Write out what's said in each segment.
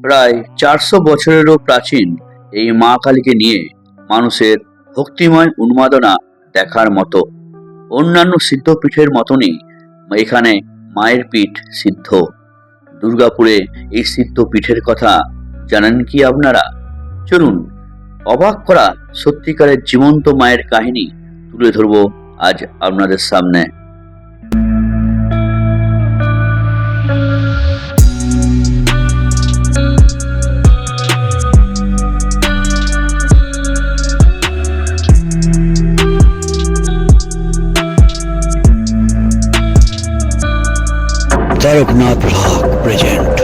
প্রায় 400 বছরেরও প্রাচীন এই মা কালীকে নিয়ে মানুষের ভক্তিময় উন্মাদনা দেখার মতো। অন্যান্য সিদ্ধপীঠের মতনই এখানে মায়ের পীঠ সিদ্ধ। দুর্গাপুরে এই সিদ্ধপীঠের কথা জানেন কি আপনারা? চলুন অবাক করা সত্যিকারের জীবন্ত মায়ের কাহিনী তুলে ধরবো আজ আপনাদের সামনে। Taraknath blog present.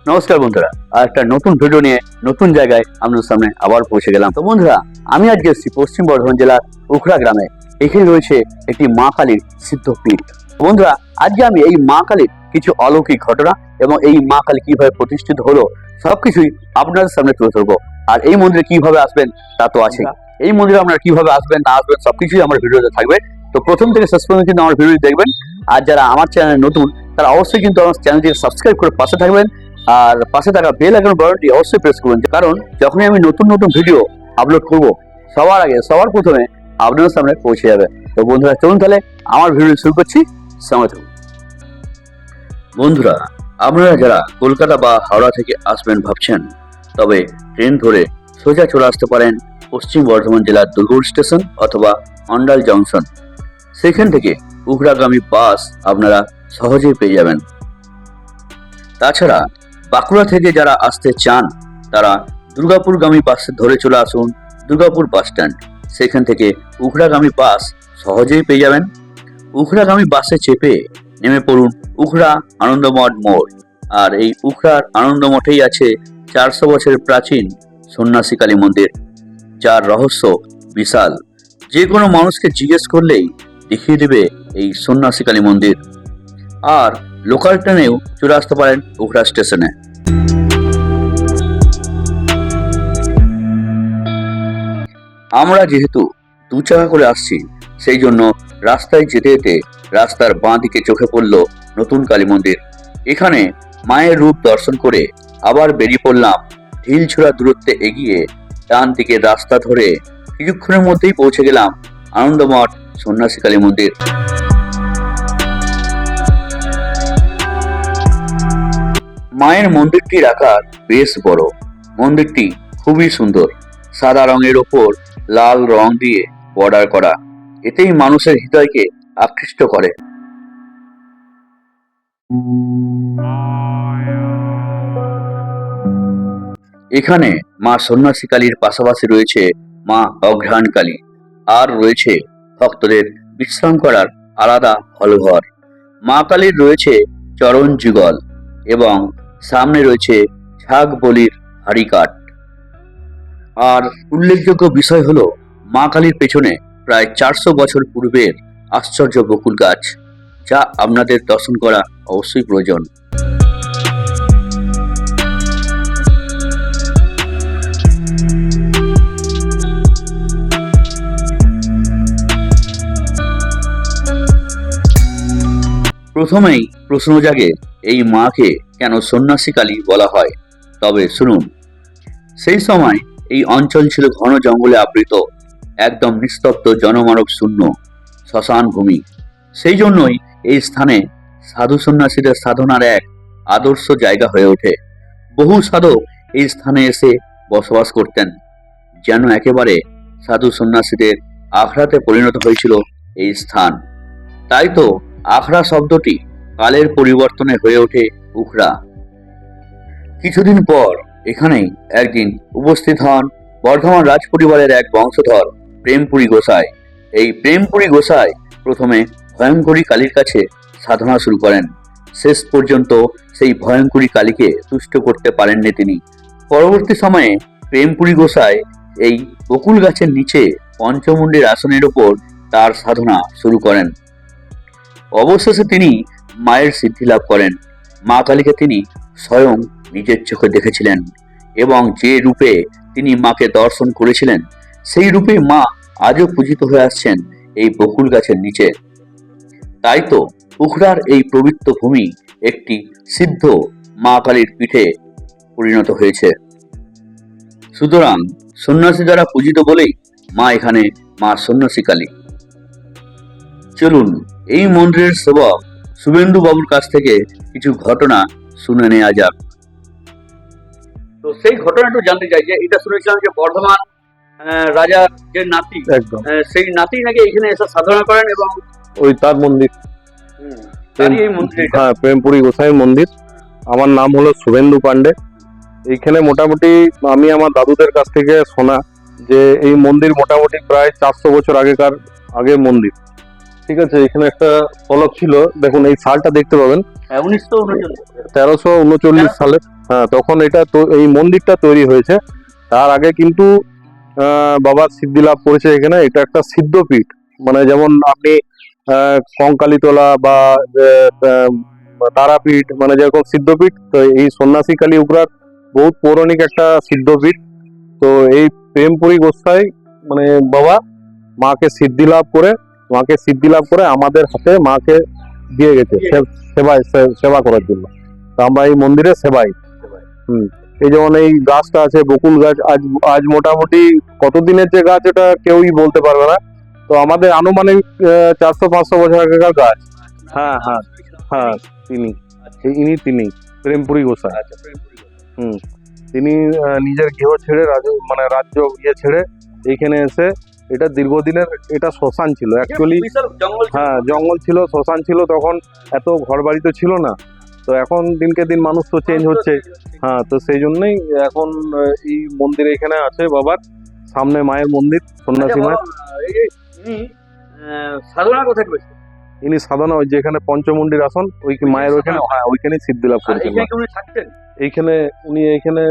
নমস্কার বন্ধুরা, আর একটা নতুন ভিডিও নিয়ে নতুন জায়গায় আপনাদের সামনে আবার পৌঁছে গেলাম। তো বন্ধুরা, আমি আজকে এসেছি পশ্চিম বর্ধমান জেলার উখড়া গ্রামে। এখানে রয়েছে একটি মা কালীর সিদ্ধপীঠ। বন্ধুরা, আজকে আমি এই মা কালীর কিছু অলৌকিক ঘটনা এবং এই মা কালী কিভাবে প্রতিষ্ঠিত হলো সবকিছুই আপনাদের সামনে তুলে ধরবো। আর এই মন্দিরে কিভাবে আসবেন তা তো আছে। এই মন্দিরে আপনারা কিভাবে আসবেন না আসবেন সবকিছুই আমার ভিডিওতে থাকবে। তো প্রথম থেকে শেষ পর্যন্ত কিন্তু আমার ভিডিও দেখবেন। আর যারা আমার চ্যানেলে নতুন তারা অবশ্যই কিন্তু আমার চ্যানেলটিকে সাবস্ক্রাইব করে পাশে থাকবেন। আর পাশে থাকা বেল আইকন বাটনটি অবশ্যই প্রেস করবেন, কারণ যখনই আমি নতুন নতুন ভিডিও আপলোড করব সবার আগে সবার প্রথমে আপনাদের সামনে পৌঁছে যাবে। তো বন্ধুরা চলুন তাহলে আমার ভিডিও শুরু করছি, সঙ্গে থাকুন। বন্ধুরা, আপনারা যারা কলকাতা বা হাওড়া থেকে আসবেন ভাবছেন, তবে ট্রেন ধরে সোজা চলে আসতে পারেন পশ্চিম বর্ধমান জেলার দুর্গপুর স্টেশন অথবা অন্ডাল জংশন। সেখান থেকে উখড়াগামী বাস আপনারা সহজেই পেয়ে যাবেন। তাছাড়া বাঁকুড়া থেকে যারা আসতে চান তারা দুর্গাপুরগামী বাস ধরে চলে আসুন দুর্গাপুর বাস স্ট্যান্ড। সেখান থেকে উখড়াগামী বাস সহজেই পেয়ে যাবেন। উখড়াগামী বাসে চেপে নেমে পড়ুন উখড়া আনন্দমঠ মোড়। আর এই উখড়ার আনন্দমঠেই আছে 400 বছরের প্রাচীন সন্ন্যাসী কালী মন্দির, যার রহস্য বিশাল। যে কোনো মানুষকে জিজ্ঞেস করলেই দেখিয়ে দেবে এই সন্ন্যাসী কালী মন্দির। আর লোকাল ট্রেনেও চলে আসতে পারেন উখড়া স্টেশনে। আমরা যেহেতু 2 চাকা করে আসছি, সেই জন্য রাস্তায় যেতে যেতে রাস্তার বাঁ দিকে চোখে পড়ল নতুন কালী মন্দির। এখানে মায়ের রূপ দর্শন করে আবার বেরিয়ে পড়লাম ঢিল ছোড়া দূরত্বে এগিয়ে ডান দিকে রাস্তা ধরে কিছুক্ষণের মধ্যেই পৌঁছে গেলাম আনন্দমঠ সন্ন্যাসী কালী মন্দির। মায়ের মন্দিরটির আকার বেশ বড়। মন্দিরটি খুবই সুন্দর, সাদা রঙের ওপর লাল রং দিয়ে বর্ডার করা। এতেই মানুষের হৃদয়কে আকৃষ্ট করে। এখানে মা সন্ন্যাসী কালীর পাশাপাশি রয়েছে মা অঘ্রাণ কালী, আর রয়েছে ভক্তদের বিশ্রাম করার আলাদা হলঘর। মা কালীর রয়েছে চরণ যুগল এবং সামনে রয়েছে ঝাঁক বলির হাড়িকাঠ। আর উল্লেখযোগ্য বিষয় হলো মা কালীর পেছনে প্রায় 400 বছর পূর্বের আশ্চর্য বকুল গাছ, যা আপনাদের দর্শন করা অবশ্যই প্রয়োজন। প্রথমেই প্রশ্ন জাগে, এই মাকে কেন সন্ন্যাসী কালী বলা হয়? তবে শুনুন, সেই সময় এই অঞ্চল ছিল ঘন জঙ্গলে আবৃত, একদম নিস্তব্ধ, জনমানব শূন্য শ্মশান ভূমি। সেই জন্যই এই স্থানে সাধু সন্ন্যাসীদের সাধনার এক আদর্শ জায়গা হয়ে ওঠে। বহু সাধক এই স্থানে এসে বসবাস করতেন, যেন একেবারে সাধু সন্ন্যাসীদের আখড়াতে পরিণত হয়েছিল এই স্থান। তাই তো আখড়া শব্দটি কালের পরিবর্তনে হয়ে ওঠে উখড়া। কিছুদিন পর এখানেই একদিন উপস্থিত হন বর্ধমান রাজ পরিবারের এক বংশধর প্রেমপুরী গোসাই। এই প্রেমপুরী গোসাই প্রথমে ভয়ঙ্করী কালীর কাছে সাধনা শুরু করেন। শেষ পর্যন্ত সেই ভয়ঙ্করী কালীকে তুষ্ট করতে পারেননি তিনি। পরবর্তী সময়ে প্রেমপুরী গোসাই এই বকুল গাছের নিচে পঞ্চমুণ্ডের আসনের ওপর তার সাধনা শুরু করেন। অবশেষে তিনি মায়ের সিদ্ধি লাভ করেন। মা কালীকে তিনি স্বয়ং নিজের চোখে দেখেছিলেন এবং যে রূপে তিনি মাকে দর্শন করেছিলেন সেই রূপে মা আজও পূজিত হয়ে আসছেন এই বকুল গাছের নিচে। তাই তো উখড়ার এই পবিত্র ভূমি একটি সিদ্ধ মা কালীর পিঠে পরিণত হয়েছে। সুতরাং সন্ন্যাসী দ্বারা পূজিত বলেই মা এখানে মা সন্ন্যাসী কালী। চলুন এই মন্দিরের সেবক শুভেন্দু বাবুর কাছ থেকে কিছু ঘটনা শুনে নেওয়া যাক। তো সেই ঘটনা একটু জানতে চাই, যে এটা শুনেছিলাম যে বর্ধমান রাজা যে নাতি, একদম সেই নাতি নাকি এখানে এসে সাধনা করেন এবং ওই তার মন্দির। তারই এই মন্দির এটা। হ্যাঁ, প্রেমপুরী গোসাই মন্দির। আমার নাম হলো শুভেন্দু পান্ডে। এইখানে মোটামুটি আমি আমার দাদুদের কাছ থেকে শোনা যে এই মন্দির মোটামুটি প্রায় 400 বছর আগের মন্দির। ঠিক আছে, এখানে একটা ফলক ছিল, দেখুন এই সালটা দেখতে পাবেন, 1339 সালে। হ্যাঁ, তখন এটা তো এই মন্দিরটা তৈরি হয়েছে। তার আগে কিন্তু বাবা সিদ্ধি লাভ করেছে এখানে। এটা একটা সিদ্ধপীঠ, মানে যেমন আপনি কঙ্কালীতলা বা আহ, তারাপীঠ, মানে যেরকম সিদ্ধপীঠ, তো এই সন্ন্যাসী কালী উগ্রার বহুত পৌরাণিক একটা সিদ্ধপীঠ। তো এই প্রেমপুরী গোসাই মানে বাবা মাকে সিদ্ধি লাভ করে আমাদের হাতে মাকে দিয়ে গেছে সেবা করার জন্য। তো আমরা এই মন্দিরে সেবাই। এই যেমন এই গাছটা আছে বকুল গাছ, আজ মোটামুটি কতদিনের যে গাছ এটা কেউই বলতে পারবে না। তো আমাদের আনুমানিক 400-500 বছর আগেকার গাছ। হ্যাঁ হ্যাঁ হ্যাঁ, তিনি প্রেমপুরী গোসাই। তিনি নিজের গৃহ ছেড়ে রাজ্য ছেড়ে এইখানে এসে, এটা দীর্ঘদিনের, এটা শ্মশান ছিল অ্যাকচুয়ালি। হ্যাঁ, জঙ্গল ছিল, শ্মশান ছিল, তখন এত ঘর বাড়ি তো ছিল না। তো এখন দিনকে দিন মানুষ তো চেঞ্জ হচ্ছে। হ্যাঁ, তো সেই জন্যই এখন এই মন্দির এখানে আছে বাবার সামনে, মায়ের মন্দির, সন্ন্যাসী মায়ের। সাধনা কোথায় করেছে? ইনি সাধনা ওই যেখানে পঞ্চমুণ্ডির আসন, ওই মায়ের ওইখানে, হ্যাঁ ওইখানে সিদ্ধি লাভ করেছেন। এইখানে উনি এইখানে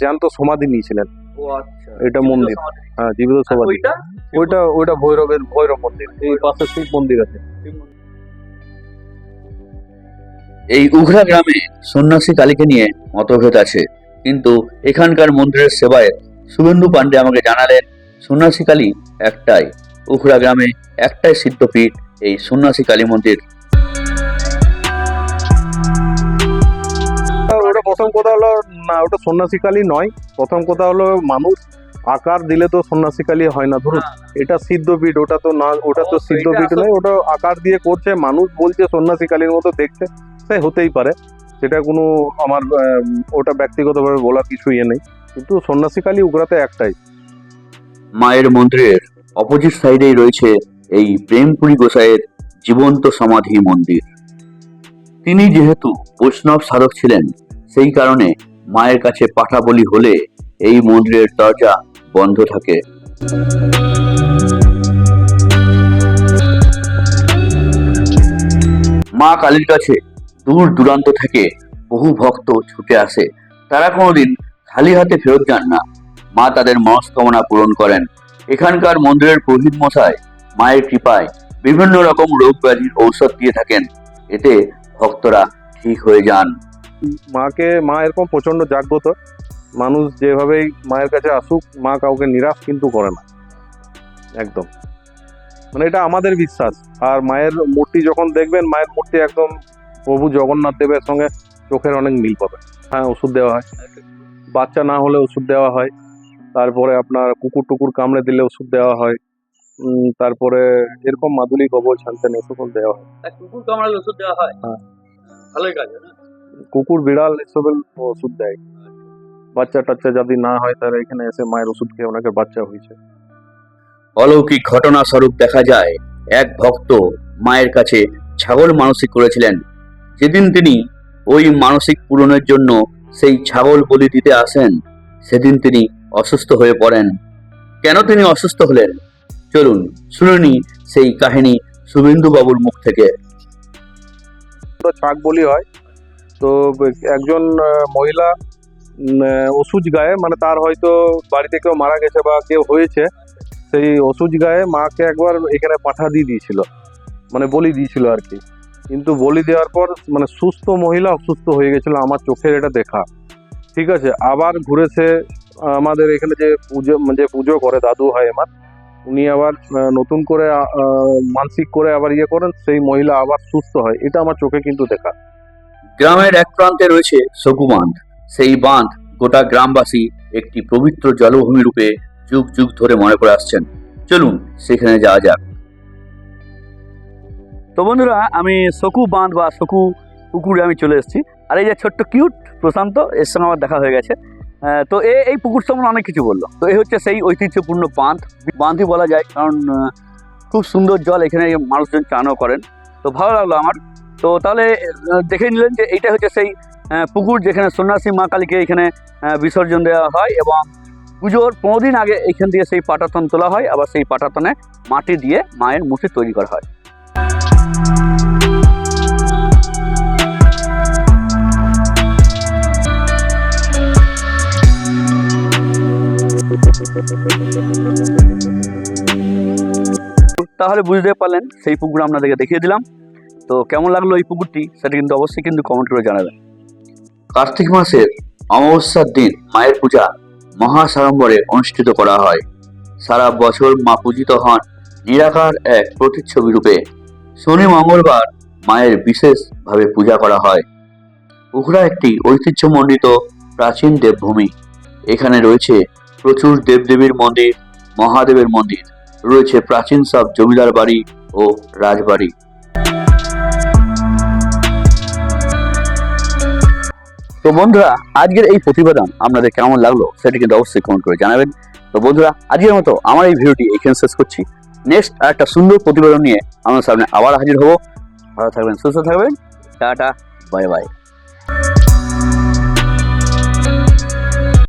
জ্যান্ত সমাধি নিয়েছিলেন। এটা মন্দির, হ্যাঁ জীবিত সমাধি। ওইটা ভৈরব মন্দির। এই পাশে শিব মন্দির আছে। এই উঘরা গ্রামে সন্ন্যাসী কালীকে নিয়ে মতভেদ আছে, কিন্তু এখানকার মন্দিরের সেবায় শুভেন্দু পান্ডে আমাকে জানালেন সন্ন্যাসী কালী একটাই, উঘরা গ্রামে একটাই সিদ্ধপীঠ, এই সন্ন্যাসী কালী মন্দির। ওটা প্রথম কথা হলো না, ওটা সন্ন্যাসী কালী নয়। প্রথম কথা হলো মানুষ আকার দিলে তো সন্ন্যাসী কালী হয় না। ধরুন এটা সিদ্ধপীঠ, ওটা তো না, ওটা তো সিদ্ধপীঠ নয়, ওটা আকার দিয়ে করছে, মানুষ বলছে সন্ন্যাসী কালীর মতো দেখতে, তাই হতেই পারে। সেটা কোনো আমার ওটা ব্যক্তিগতভাবে বলার কিছু নেই, কিন্তু সন্ন্যাসী কালী উগ্রাতে একটাই। মায়ের মন্দিরের অপোজিট সাইডেই রয়েছে এই প্রেমপুরী গোসাইয়ের জীবন্ত সমাধি মন্দির। তিনি যেহেতু বৈষ্ণব সাধক ছিলেন, সেই কারণে মায়ের কাছে পাঠা বলি হলে এই মন্দিরের দরজা বন্ধ থাকে। মা কালীর কাছে দূর দূরান্ত থেকে বহু ভক্ত ছুটে আসে। তারা কোনোদিন খালি হাতে ফেরত যান না, মা তাদের মনস্কামনা পূরণ করেন। এখানকার মন্দিরের পুরোহিত মশাই মায়ের কৃপায় বিভিন্ন রকম রোগ ব্যাধির ঔষধ দিয়ে থাকেন, এতে ভক্তরা ঠিক হয়ে যান। মা এরকম প্রচন্ড জাগ্রত, মানুষ যেভাবেই মায়ের কাছে আসুক, মা কাউকে নিরাশ কিন্তু করে না একদম, মানে এটা আমাদের বিশ্বাস। আর মায়ের মূর্তি যখন দেখবেন, মায়ের মূর্তি একদম প্রভু জগন্নাথ দেবের সঙ্গে চোখের অনেক মিল পাবে। হ্যাঁ, ওষুধ দেওয়া হয়, বাচ্চা না হলে ওষুধ দেওয়া হয়, তারপরে আপনার কুকুর টুকুর কামড়ে দিলে ওষুধ দেওয়া হয়, তারপরে এরকম মাদুলি কবচ শান্তেন এসব দেওয়া হয়। কুকুর কামড়ালে ওষুধ দেওয়া হয়? হ্যাঁ, ভালোই কাজ। কুকুর বিড়াল এসবের ওষুধ দেয়। বাচ্চা টাচ্চা যদি না হয় তাহলে এখানে এসে মায়ের ওষুধ খেয়ে অনেকের বাচ্চা হয়েছে। অলৌকিক ঘটনা স্বরূপ দেখা যায়, এক ভক্ত মায়ের কাছে ছাগল মানসিক করেছিলেন। যেদিন তিনি ওই মানসিক পূরণের জন্য সেই ছাগল বলি দিতে আসেন, সেদিন তিনি অসুস্থ হয়ে পড়েন। কেন তিনি অসুস্থ হলেন, চলুন শুনে নি সেই কাহিনী শুভেন্দু বাবুর মুখ থেকে। ছাগ বলি হয়, তো একজন মহিলা ওষুধ গায়ে, মানে তার হয়তো বাড়িতে কেউ মারা গেছে বা কেউ হয়েছে, সেই ওষুধ গায়ে মাকে একবার এখানে পাঠা দিয়ে দিয়েছিল, মানে বলি দিয়েছিল আর কি। কিন্তু বলি দেওয়ার পর মানে সুস্থ মহিলা অসুস্থ হয়ে গেছিল, আমার চোখের এটা দেখা। ঠিক আছে, আবার ঘুরেছে আমাদের এখানে যে পুজো করে দাদু হয় আমার, উনি আবার নতুন করে মানসিক করে আবার করেন, সেই মহিলা আবার সুস্থ হয়, এটা আমার চোখে কিন্তু দেখা। গ্রামের এক প্রান্তে রয়েছে সকু বাঁধ। সেই বাঁধ গোটা গ্রামবাসী একটি পবিত্র জলভূমি রূপে যুগ যুগ ধরে মনে করে আসছেন। চলুন সেখানে যাওয়া যাক। তো বন্ধুরা, আমি সকু বাঁধ বা সকু পুকুরে আমি চলে এসেছি। আর এই যে ছোট্ট কিউট প্রশান্ত, এর সঙ্গে আমার দেখা হয়ে গেছে। তো এই পুকুর সম্বন্ধে অনেক কিছু বললো। তো এই হচ্ছে সেই ঐতিহ্যপূর্ণ বাঁধই বলা যায়, কারণ খুব সুন্দর জল, এখানে মানুষজন চানও করেন। তো ভালো লাগলো আমার। তো তাহলে দেখে নিলেন যে এইটা হচ্ছে সেই পুকুর যেখানে সন্ন্যাসী মা কালীকে এখানে বিসর্জন দেওয়া হয়, এবং পুজোর 15 দিন আগে এখান দিয়ে সেই পাটাতন তোলা হয়, আবার সেই পাটাতনে মাটি দিয়ে মায়ের মূর্তি তৈরি করা হয়। তাহলে বুঝতে পারলেন, সেই পুকুর আপনাদেরকে দেখিয়ে দিলাম। তো কেমন লাগলো এই পুকুরটি, সেটা কিন্তু অবশ্যই কমেন্ট করে জানাবেন। কার্তিক মাসের অমাবস্যার দিন মায়ের পূজা মহাসাড়ম্বরে অনুষ্ঠিত করা হয়। সারা বছর মা পূজিত হন নিরাকার এক প্রতিচ্ছবি রূপে। শনি মঙ্গলবার মায়ের বিশেষভাবে পূজা করা হয়। উখড়া একটি ঐতিহ্যমণ্ডিত প্রাচীন দেবভূমি। এখানে রয়েছে প্রচুর দেবদেবীর মন্দির, মহাদেবের মন্দির, রয়েছে প্রাচীন সব জমিদার বাড়ি ও রাজবাড়ি। তো বন্ধুরা, আজকের এই প্রতিবেদন আপনাদের কেমন লাগলো সেটা কিন্তু অবশ্যই কমেন্ট করে জানাবেন। তো বন্ধুরা, আজকের মতো আমার এই ভিডিওটি এখানে শেষ করছি। নেক্সট একটা সুন্দর প্রতিবেদন নিয়ে আমার সামনে আবার হাজির হব। ভালো থাকবেন, সুস্থ থাকবেন। Tata, bye bye.